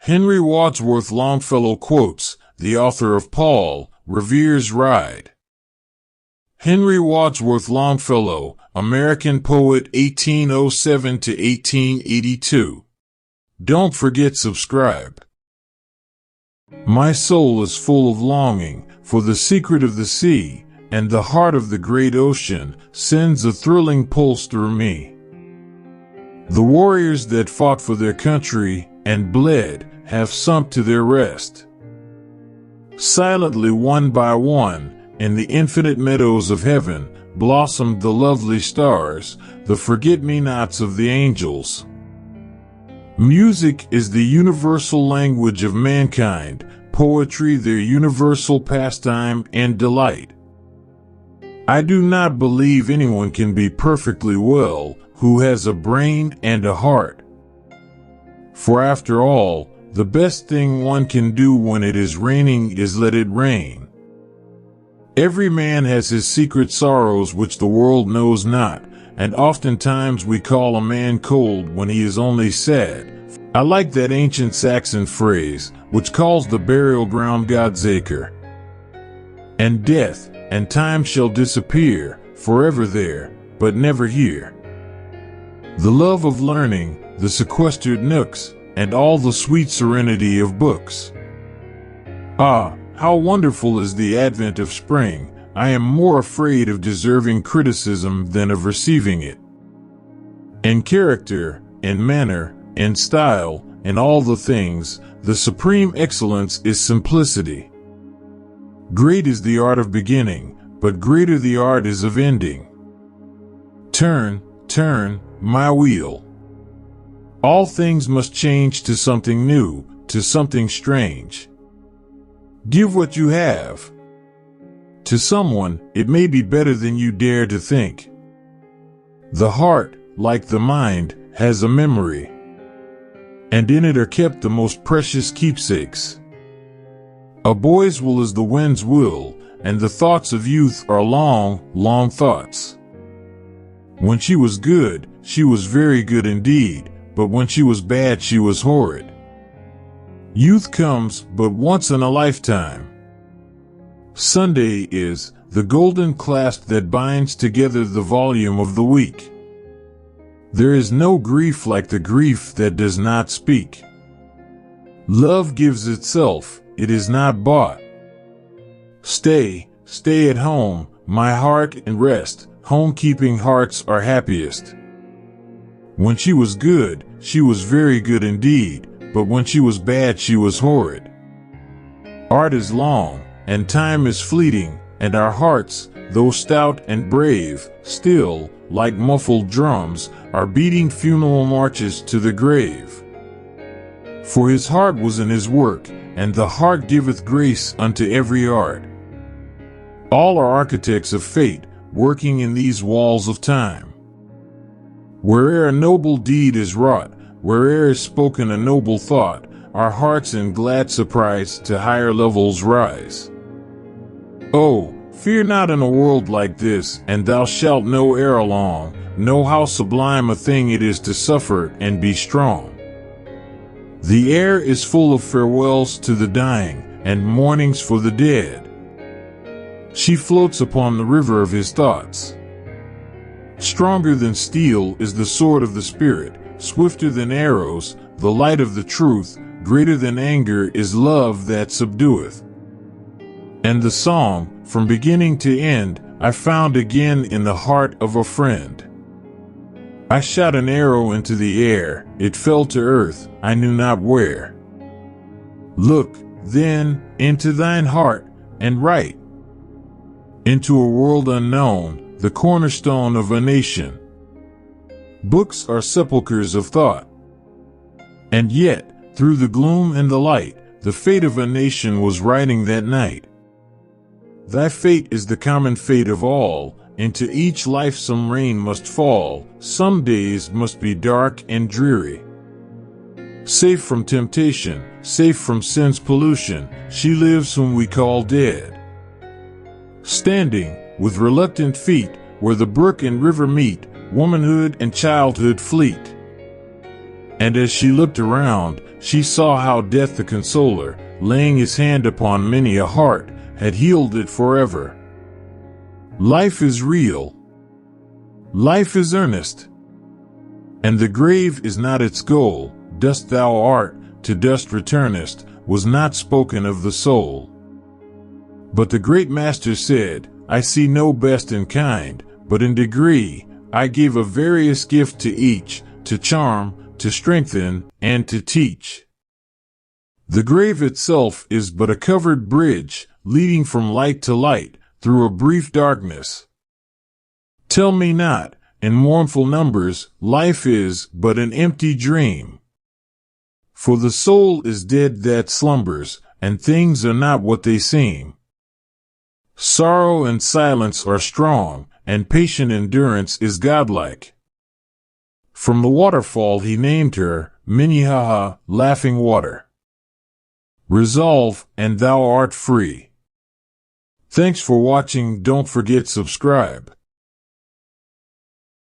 Henry Wadsworth Longfellow quotes, the author of Paul Revere's Ride. Henry Wadsworth Longfellow, American poet 1807 to 1882. Don't forget subscribe. My soul is full of longing for the secret of the sea, and the heart of the great ocean sends a thrilling pulse through me. The warriors that fought for their country and bled have sunk to their rest. Silently one by one, in the infinite meadows of heaven, blossomed the lovely stars, the forget-me-nots of the angels. Music is the universal language of mankind, poetry their universal pastime and delight. I do not believe anyone can be perfectly well who has a brain and a heart. For after all, the best thing one can do when it is raining is let it rain. Every man has his secret sorrows which the world knows not, and oftentimes we call a man cold when he is only sad. I like that ancient Saxon phrase, which calls the burial ground God's acre. And death and time shall disappear, forever there, but never here. The love of learning, the sequestered nooks, and all the sweet serenity of books. Ah, how wonderful is the advent of spring! I am more afraid of deserving criticism than of receiving it. In character, in manner, in style, in all the things, the supreme excellence is simplicity. Great is the art of beginning, but greater the art is of ending. Turn, turn, my wheel. All things must change to something new, to something strange. Give what you have. To someone, it may be better than you dare to think. The heart, like the mind, has a memory, and in it are kept the most precious keepsakes. A boy's will is the wind's will, and the thoughts of youth are long, long thoughts. When she was good, she was very good indeed, but when she was bad, she was horrid. Youth comes but once in a lifetime. Sunday is the golden clasp that binds together the volume of the week. There is no grief like the grief that does not speak. Love gives itself, it is not bought. Stay, stay at home, my heart, and rest. Home-keeping hearts are happiest. When she was good, she was very good indeed, but when she was bad, she was horrid. Art is long, and time is fleeting, and our hearts, though stout and brave, still, like muffled drums, are beating funeral marches to the grave. For his heart was in his work, and the heart giveth grace unto every art. All are architects of fate, working in these walls of time. Where'er a noble deed is wrought, where'er is spoken a noble thought, our hearts in glad surprise to higher levels rise. Oh, fear not in a world like this, and thou shalt know ere long, know how sublime a thing it is to suffer and be strong. The air is full of farewells to the dying, and mournings for the dead. She floats upon the river of his thoughts. Stronger than steel is the sword of the Spirit, swifter than arrows, the light of the truth, greater than anger is love that subdueth. And the song, from beginning to end, I found again in the heart of a friend. I shot an arrow into the air, it fell to earth, I knew not where. Look, then, into thine heart, and write. Into a world unknown, the cornerstone of a nation. Books are sepulchres of thought. And yet, through the gloom and the light, the fate of a nation was writing that night. Thy fate is the common fate of all, into each life some rain must fall, some days must be dark and dreary. Safe from temptation, safe from sin's pollution, she lives whom we call dead. Standing, with reluctant feet, where the brook and river meet, womanhood and childhood fleet. And as she looked around, she saw how Death the Consoler, laying his hand upon many a heart, had healed it forever. Life is real. Life is earnest. And the grave is not its goal. Dust thou art, to dust returnest, was not spoken of the soul. But the great master said, I see no best in kind, but in degree, I gave a various gift to each, to charm, to strengthen, and to teach. The grave itself is but a covered bridge, leading from light to light, through a brief darkness. Tell me not, in mournful numbers, life is but an empty dream. For the soul is dead that slumbers, and things are not what they seem. Sorrow and silence are strong, and patient endurance is godlike. From the waterfall he named her, Minnehaha, laughing water. Resolve, and thou art free. Thanks for watching. Don't forget subscribe.